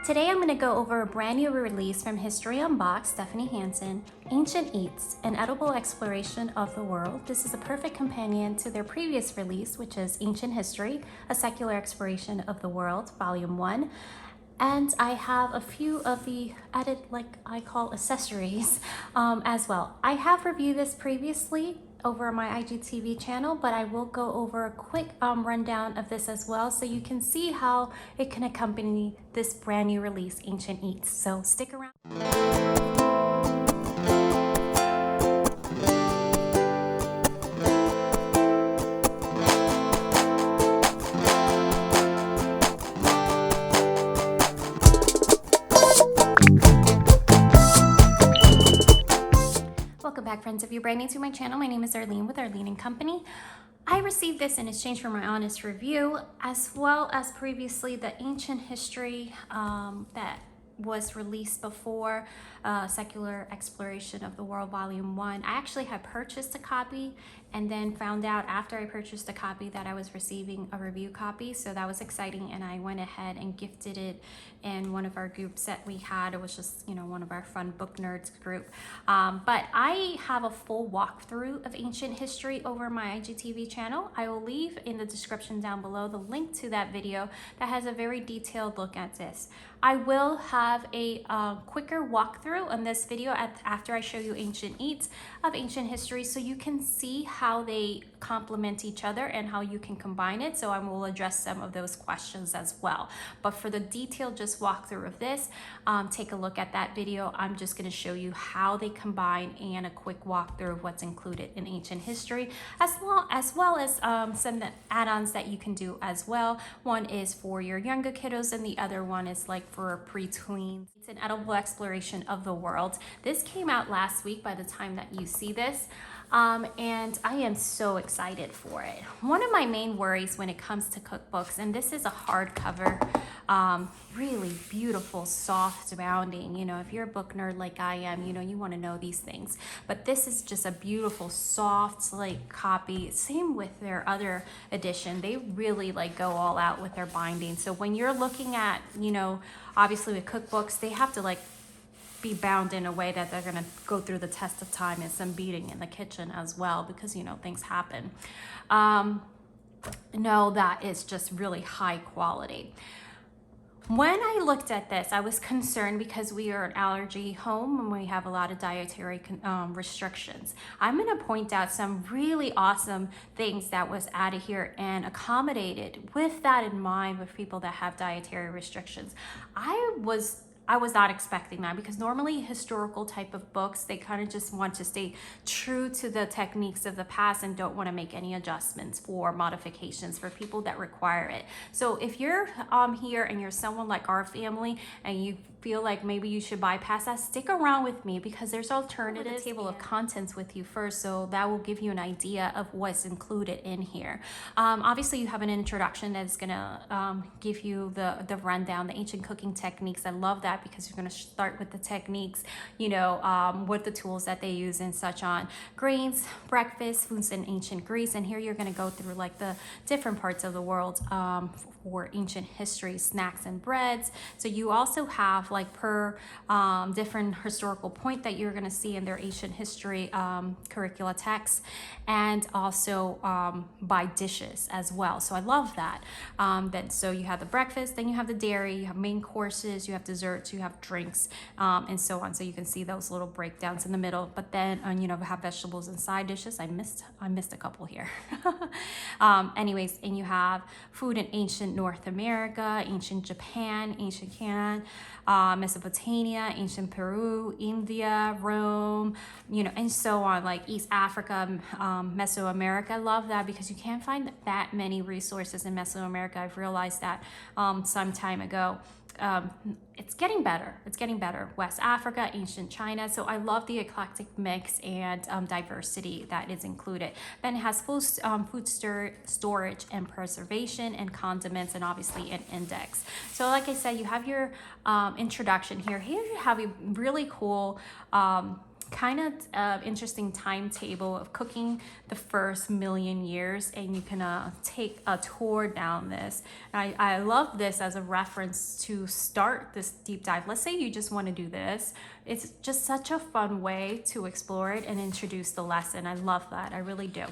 Today I'm going to go over a brand new release from History Unboxed, Stephanie Hanson, Ancient Eats, an edible exploration of the world. This is a perfect companion to their previous release, which is Ancient History, a secular exploration of the world, Volume 1. And I have a few of the added, like I call accessories as well. I have reviewed this previously over my IGTV channel, but I will go over a quick rundown of this as well so you can see how it can accompany this brand new release, Ancient Eats. So stick around. Welcome back, friends. If you're brand new to my channel, my name is Arlene with Arlene & Company. I received this in exchange for my honest review, as well as previously the Ancient History that was released before, Secular Exploration of the World Volume 1. I actually had purchased a copy and then found out after I purchased a copy that I was receiving a review copy. So that was exciting, and I went ahead and gifted it in one of our groups that we had. It was just, one of our fun book nerds group. But I have a full walkthrough of Ancient History over my IGTV channel. I will leave in the description down below the link to that video that has a very detailed look at this. I will have a quicker walkthrough on this video after I show you Ancient Eats of Ancient History, so you can see how they complement each other and how you can combine it. So I will address some of those questions as well. But for the detailed just walkthrough of this, take a look at that video. I'm just going to show you how they combine and a quick walkthrough of what's included in Ancient History, as well as some add-ons that you can do as well. One is for your younger kiddos and the other one is like for pre-tweens. It's an edible exploration of the world. This came out last week by the time that you see this. And I am so excited for it. One of my main worries when it comes to cookbooks, and this is a hardcover, really beautiful, soft bounding. If you're a book nerd like I am, you want to know these things. But this is just a beautiful, soft, copy. Same with their other edition. They really go all out with their binding. So when you're looking at, obviously with cookbooks, they have to be bound in a way that they're going to go through the test of time and some beating in the kitchen as well, because things happen. No, that is just really high quality. When I looked at this, I was concerned because we are an allergy home and we have a lot of dietary restrictions. I'm going to point out some really awesome things that was added here and accommodated with that in mind with people that have dietary restrictions. I was not expecting that, because normally historical type of books, they kind of just want to stay true to the techniques of the past and don't want to make any adjustments or modifications for people that require it. So if you're here and you're someone like our family and you feel like maybe you should bypass that, stick around with me because there's alternatives. The table of contents with you first, so that will give you an idea of what's included in here. Obviously you have an introduction that's gonna give you the rundown, the ancient cooking techniques. I love that because you're gonna start with the techniques, with the tools that they use and such on. Grains, breakfast, foods in ancient Greece, and here you're gonna go through the different parts of the world for ancient history, snacks and breads. So you also have per different historical point that you're going to see in their ancient history curricula text, and also by dishes as well. So I love that. So you have the breakfast, then you have the dairy, you have main courses, you have desserts, you have drinks, and so on. So you can see those little breakdowns in the middle. But then we have vegetables and side dishes. I missed a couple here. Anyways, and you have food in ancient North America, ancient Japan, ancient Canaan, Mesopotamia, ancient Peru, India, Rome, and so on, East Africa, Mesoamerica. I love that because you can't find that many resources in Mesoamerica. I've realized that some time ago. It's getting better. West Africa, ancient China. So I love the eclectic mix and diversity that is included. Then it has full food storage and preservation and condiments, and obviously an index. So like I said, you have your introduction here. Here you have a really cool kind of interesting timetable of cooking the first million years, and you can take a tour down this. And I love this as a reference to start this deep dive. Let's say you just want to do this. It's just such a fun way to explore it and introduce the lesson. I love that. I really do.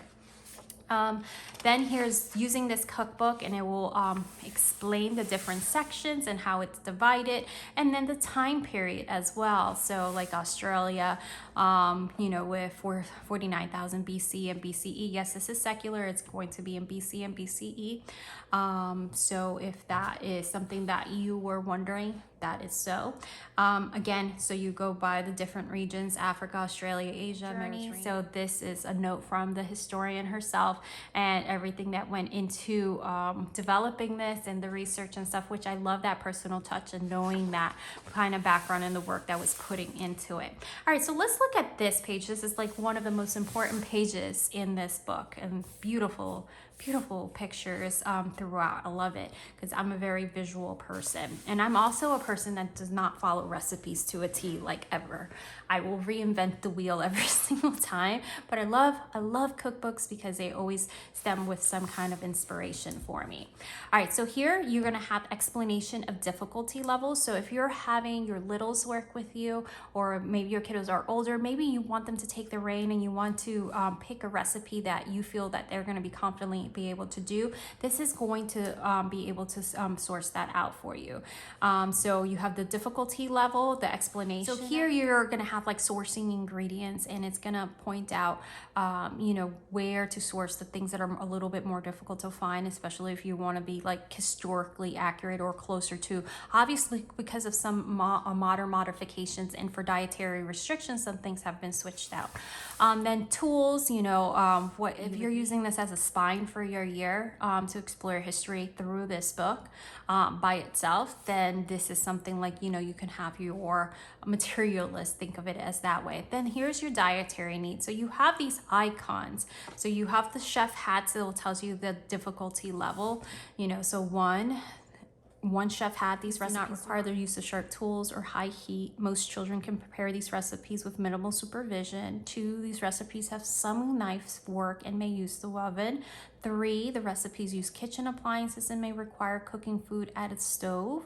Then here's using this cookbook, and it will explain the different sections and how it's divided, and then the time period as well. So like Australia, you know, with 49,000 BC and BCE. Yes, this is secular. It's going to be in BC and BCE. So if that is something that you were wondering, that is so. Again, so you go by the different regions: Africa, Australia, Asia, Mediterranean. So this is a note from the historian herself and everything that went into developing this and the research and stuff, which I love that personal touch and knowing that kind of background and the work that was putting into it. All right, so let's look at this page. This is like one of the most important pages in this book, and beautiful pictures throughout. I love it because I'm a very visual person, and I'm also a person that does not follow recipes to a T, like ever. I will reinvent the wheel every single time, but I love cookbooks because they always stem with some kind of inspiration for me. All right, so here you're gonna have explanation of difficulty levels. So if you're having your littles work with you, or maybe your kiddos are older, maybe you want them to take the reign and you want to pick a recipe that you feel that they're gonna be confidently be able to do, this is going to be able to source that out for you. So you have the difficulty level, the explanation. So here you're gonna have like sourcing ingredients, and it's gonna point out you know, where to source the things that are a little bit more difficult to find, especially if you want to be like historically accurate or closer to, obviously because of some modern modifications and for dietary restrictions, some things have been switched out. Then tools, you know, what if you're using this as a spine for your year to explore history through this book by itself, then this is something like, you know, you can have your materialist, think of it as that way. Then here's your dietary needs. So you have these icons. So you have the chef hats that will tells you the difficulty level, you know, so one chef hat, these recipes do not require the use of sharp tools or high heat. Most children can prepare these recipes with minimal supervision. 2, these recipes have some knives work and may use the oven. 3, the recipes use kitchen appliances and may require cooking food at a stove.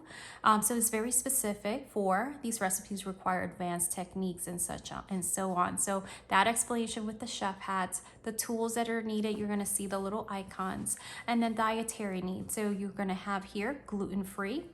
So it's very specific. 4, these recipes require advanced techniques and such and so on. So that explanation with the chef hats, the tools that are needed, you're gonna see the little icons, and then dietary needs. So you're gonna have here gluten-free,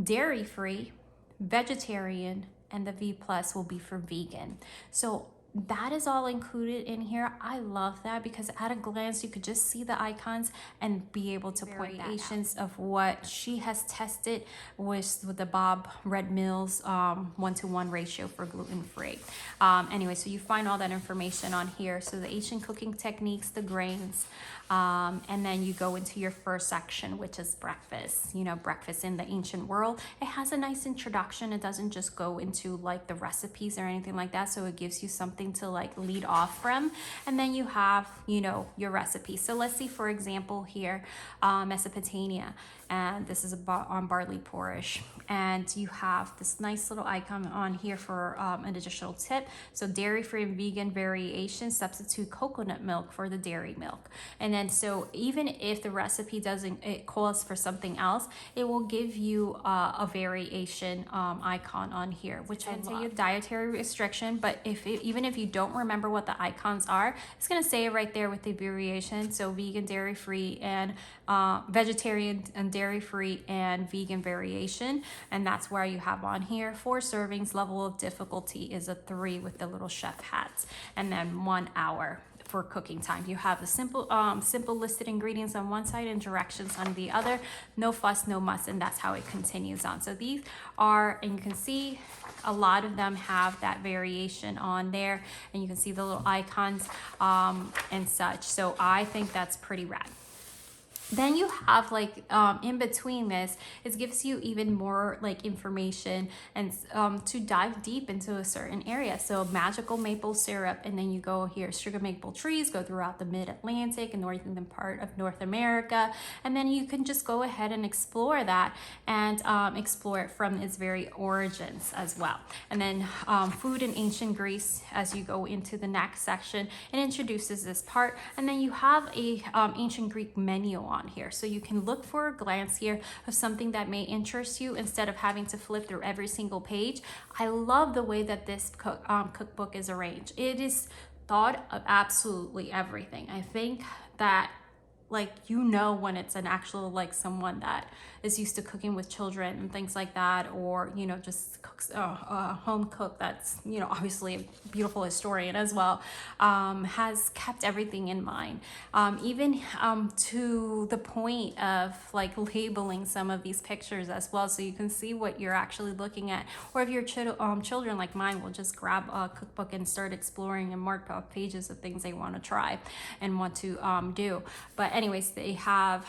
dairy-free, vegetarian, and the V+ will be for vegan. So that is all included in here. I love that because at a glance you could just see the icons and be able to point variations of what she has tested with the Bob Red Mills 1-to-1 ratio for gluten-free. Anyway, so you find all that information on here. So the ancient cooking techniques, the grains, and then you go into your first section, which is breakfast. You know, breakfast in the ancient world. It has a nice introduction. It doesn't just go into like the recipes or anything like that. So it gives you something to like lead off from, and then you have, you know, your recipe. So let's see, for example, here Mesopotamia, and this is on barley porridge, and you have this nice little icon on here for an additional tip. So dairy-free and vegan variation, substitute coconut milk for the dairy milk. And then so even if the recipe it calls for something else, it will give you a variation icon on here, which can say you have dietary restriction. But even if you don't remember what the icons are, it's going to say it right there with the variation. So vegan, dairy-free, and vegetarian and dairy-free and vegan variation. And that's where you have on here 4 servings, level of difficulty is a 3 with the little chef hats, and then 1 hour for cooking time. You have the simple listed ingredients on one side and directions on the other. No fuss, no muss, and that's how it continues on. So these are, and you can see a lot of them have that variation on there, and you can see the little icons and such. So I think that's pretty rad. Then you have like in between this, it gives you even more like information and to dive deep into a certain area. So magical maple syrup, and then you go here, sugar maple trees go throughout the mid-Atlantic and northern part of North America, and then you can just go ahead and explore that and explore it from its very origins as well. And then food in ancient Greece, as you go into the next section, it introduces this part, and then you have a ancient Greek menu on here, so you can look for a glance here of something that may interest you instead of having to flip through every single page. I love the way that this cookbook is arranged. It is thought of absolutely everything. I think that, like, you know, when it's an actual, like, someone that is used to cooking with children and things like that, or, you know, just cooks a home cook that's, you know, obviously a beautiful historian as well, has kept everything in mind, even to the point of like labeling some of these pictures as well, so you can see what you're actually looking at. Or if your children like mine will just grab a cookbook and start exploring and mark off pages of things they want to try and want to do. But anyways, they have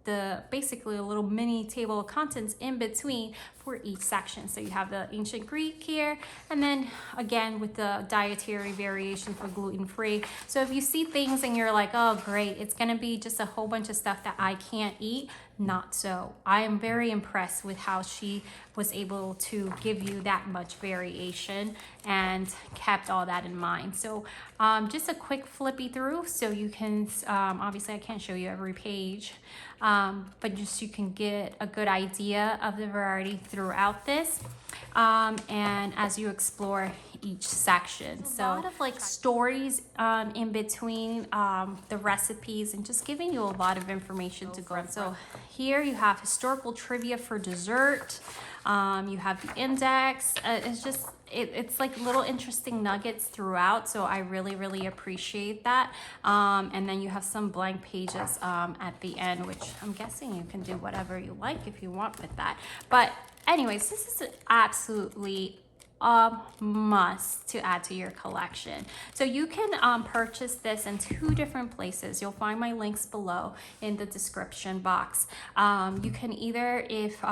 the basically a little mini table of contents in between for each section. So you have the ancient Greek here, and then again with the dietary variation for gluten-free. So if you see things and you're like, oh great, it's gonna be just a whole bunch of stuff that I can't eat, not so. I am very impressed with how she was able to give you that much variation and kept all that in mind. So just a quick flippy through, so you can obviously I can't show you every page, but just you can get a good idea of the variety throughout this, and as you explore each section. So a lot of like stories in between the recipes, and just giving you a lot of information to go. So here you have historical trivia for dessert. You have the index. It's just it's like little interesting nuggets throughout, so I really appreciate that. And then you have some blank pages at the end, which I'm guessing you can do whatever you like if you want with that. But anyways, this is absolutely a must to add to your collection. So you can purchase this in 2 different places. You'll find my links below in the description box. You can either, if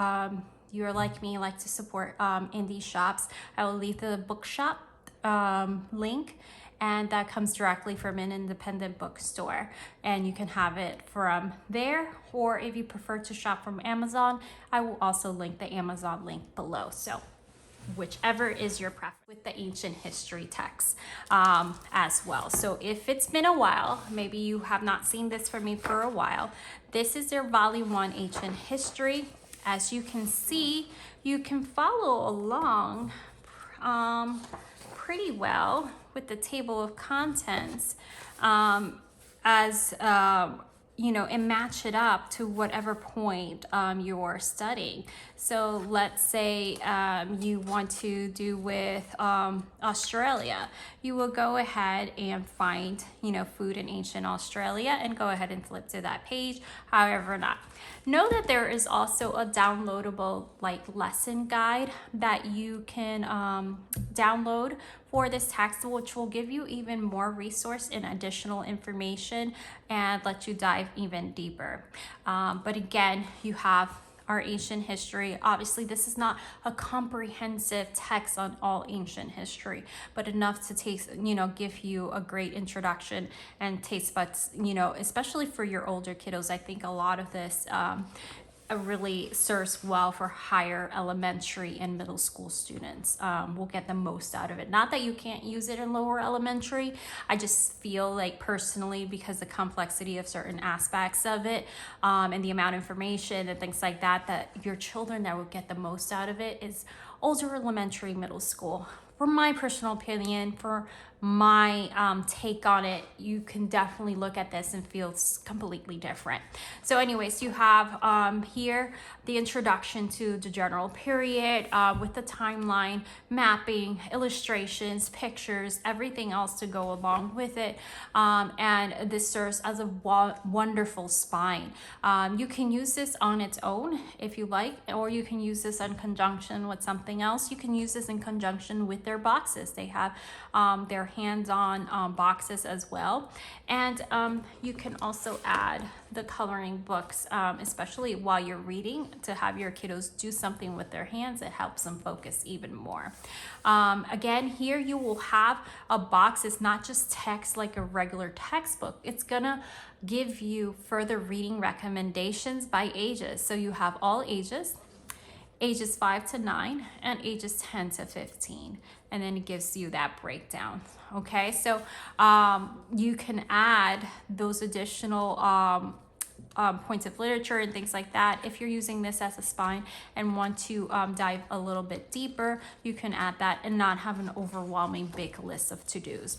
you're like me, like to support indie shops, I will leave the Bookshop link, and that comes directly from an independent bookstore, and you can have it from there. Or if you prefer to shop from Amazon, I will also link the Amazon link below. So whichever is your preference, with the ancient history text as well. So if it's been a while, maybe you have not seen this from me for a while, this is their volume 1 ancient history. As you can see, you can follow along pretty well with the table of contents as you know, and match it up to whatever point you're studying. So let's say you want to do with Australia. You will go ahead and find, you know, food in ancient Australia and go ahead and flip to that page. However, not. Know that there is also a downloadable like lesson guide that you can download for this text, which will give you even more resource and additional information and let you dive even deeper. But again, you have our ancient history. Obviously, this is not a comprehensive text on all ancient history, but enough to taste, you know, give you a great introduction and taste buds, you know, especially for your older kiddos. I think a lot of this really serves well for higher elementary and middle school students. Will get the most out of it. Not that you can't use it in lower elementary. I just feel like personally, because the complexity of certain aspects of it and the amount of information and things like that, that your children that will get the most out of it is older elementary, middle school. For my personal opinion, for my take on it, you can definitely look at this and feel completely different. So anyways, you have here the introduction to the general period with the timeline, mapping, illustrations, pictures, everything else to go along with it. And this serves as a wonderful spine. You can use this on its own if you like, or you can use this in conjunction with something else. You can use this in conjunction with their boxes. They have their hands-on boxes as well. And you can also add the coloring books, especially while you're reading, to have your kiddos do something with their hands. It helps them focus even more. Again, here you will have a box. It's not just text like a regular textbook. It's gonna give you further reading recommendations by ages. So you have all ages, ages 5 to 9 and ages 10 to 15. And then it gives you that breakdown. Okay, so you can add those additional points of literature and things like that. If you're using this as a spine and want to dive a little bit deeper, you can add that and not have an overwhelming big list of to-dos.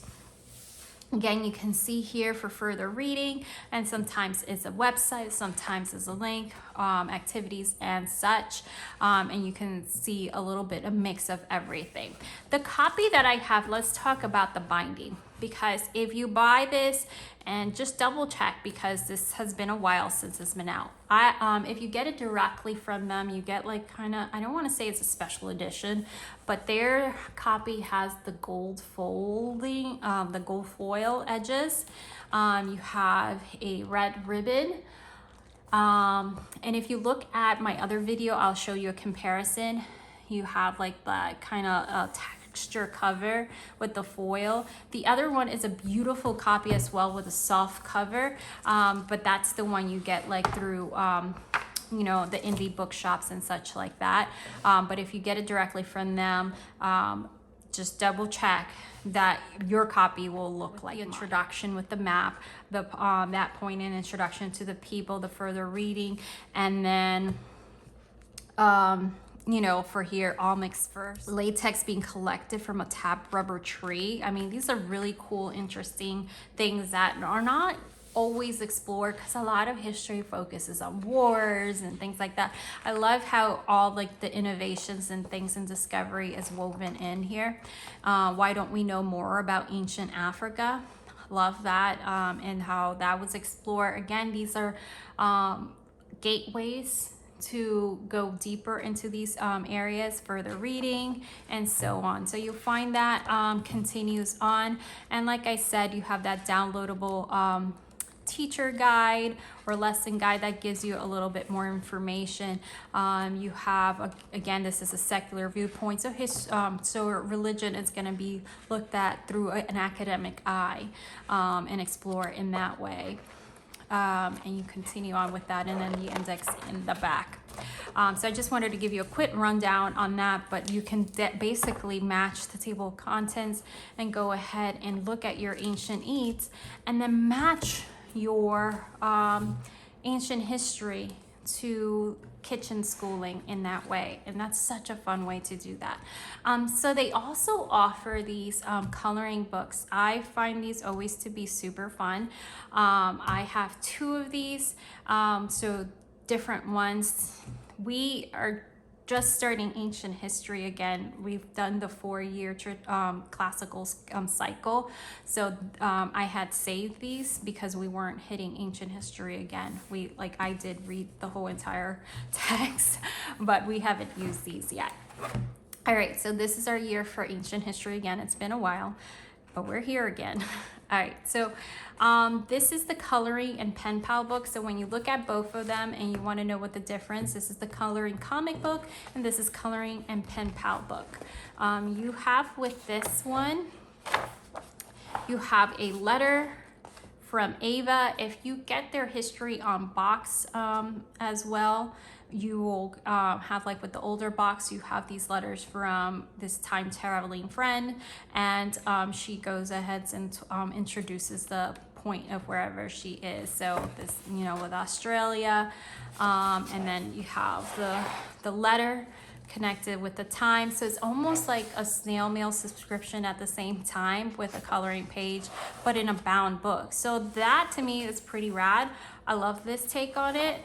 Again, you can see here for further reading, and sometimes it's a website, sometimes it's a link, activities and such, and you can see a little bit of mix of everything. The copy that I have, let's talk about the binding, because if you buy this, and just double check, because this has been a while since it's been out. If you get it directly from them, you get like kind of, I don't want to say it's a special edition, but their copy has the gold folding, the gold foil edges. You have a red ribbon. And if you look at my other video, I'll show you a comparison. You have like the kind of texture cover with the foil. The other one is a beautiful copy as well with a soft cover, but that's the one you get like through you know, the indie bookshops and such like that. But if you get it directly from them, just double check that your copy will look like the introduction with the map, the that point in introduction to the people, the further reading, and then you know, for here, all mixed first. Latex being collected from a tapped rubber tree. I mean, these are really cool, interesting things that are not always explored, because a lot of history focuses on wars and things like that. I love how all like the innovations and things in discovery is woven in here. Why don't we know more about ancient Africa? Love that, and how that was explored. Again, these are gateways to go deeper into these areas, further reading and so on. So you'll find that continues on. And like I said, you have that downloadable teacher guide or lesson guide that gives you a little bit more information. You have, again, this is a secular viewpoint. So religion is going to be looked at through an academic eye and explore in that way. And you continue on with that, and then the index in the back. So I just wanted to give you a quick rundown on that, but you can basically match the table of contents and go ahead and look at your ancient eats and then match your ancient history to kitchen schooling in that way, and that's such a fun way to do that. So they also offer these coloring books. I find these always to be super fun. I have 2 of these, so different ones. We are just starting ancient history again. We've done the 4-year classical cycle. So I had saved these because we weren't hitting ancient history again. I did read the whole entire text, but we haven't used these yet. All right, so this is our year for ancient history again. It's been a while, but we're here again. All right, so this is the coloring and pen pal book. So when you look at both of them and you want to know what the difference, this is the coloring comic book and this is coloring and pen pal book. You have with this one, you have a letter from Ava. If you get their history on box as well, you will have, like with the older box, you have these letters from this time traveling friend, and she goes ahead and introduces the point of wherever she is. So this, you know, with Australia, and then you have the letter connected with the time. So it's almost like a snail mail subscription at the same time with a coloring page, but in a bound book. So that to me is pretty rad. I love this take on it.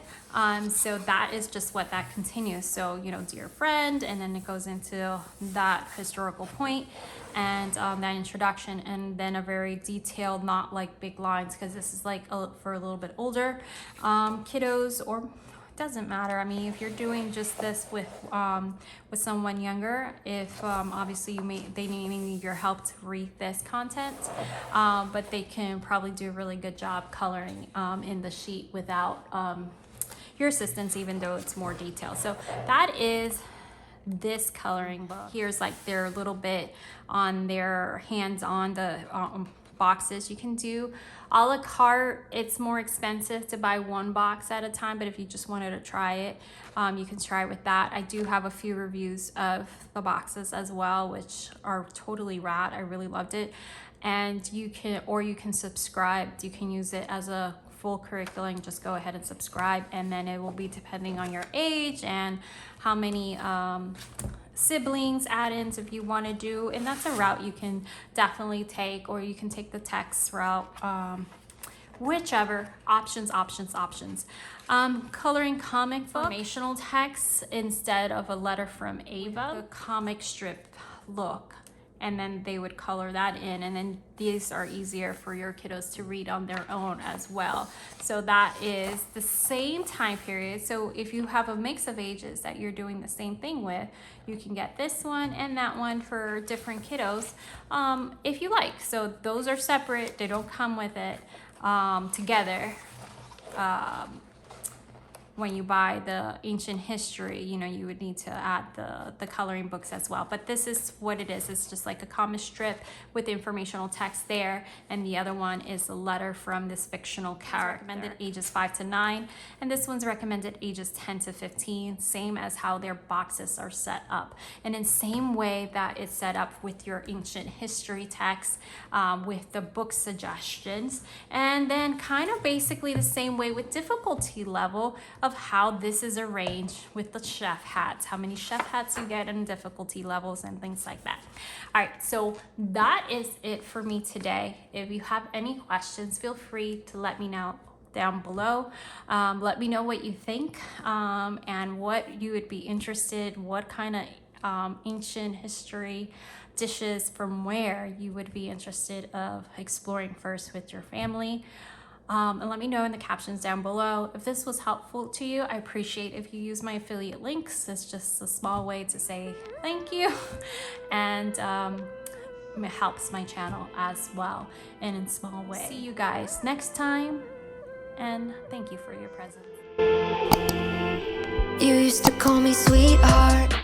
So that is just what that continues. So, you know, dear friend, and then it goes into that historical point and that introduction, and then a very detailed, not like big lines, because this is like for a little bit older kiddos, or doesn't matter. I mean, if you're doing just this with someone younger, if obviously they may need your help to read this content, but they can probably do a really good job coloring in the sheet without your assistance, even though it's more detailed. So that is this coloring book. Here's like their little bit on their hands on the boxes. You can do a la carte. It's more expensive to buy one box at a time, but if you just wanted to try it, you can try with that. I do have a few reviews of the boxes as well, which are totally rad. I really loved it. And you can subscribe. You can use it as a full curriculum. Just go ahead and subscribe, and then it will be depending on your age and how many siblings add-ins if you want to do, and that's a route you can definitely take, or you can take the text route, whichever. Options. Coloring comic book informational text instead of a letter from Ava, the comic strip look, and then they would color that in, and then these are easier for your kiddos to read on their own as well. So that is the same time period. So if you have a mix of ages that you're doing the same thing with, you can get this one and that one for different kiddos if you like. So those are separate, they don't come with it together. When you buy the ancient history, you know, you would need to add the coloring books as well. But this is what it is. It's just like a comic strip with informational text there. And the other one is a letter from this fictional character. Recommended ages 5 to 9. And this one's recommended ages 10 to 15. Same as how their boxes are set up. And in same way that it's set up with your ancient history text, with the book suggestions. And then kind of basically the same way with difficulty level of how this is arranged with the chef hats, how many chef hats you get and difficulty levels and things like that. All right, so that is it for me today. If you have any questions, feel free to let me know down below. Let me know what you think and what you would be interested, what kind of ancient history dishes from where you would be interested of exploring first with your family. And let me know in the captions down below. If this was helpful to you, I appreciate if you use my affiliate links. It's just a small way to say thank you. And it helps my channel as well in a small way. See you guys next time, and thank you for your presence. You used to call me sweetheart,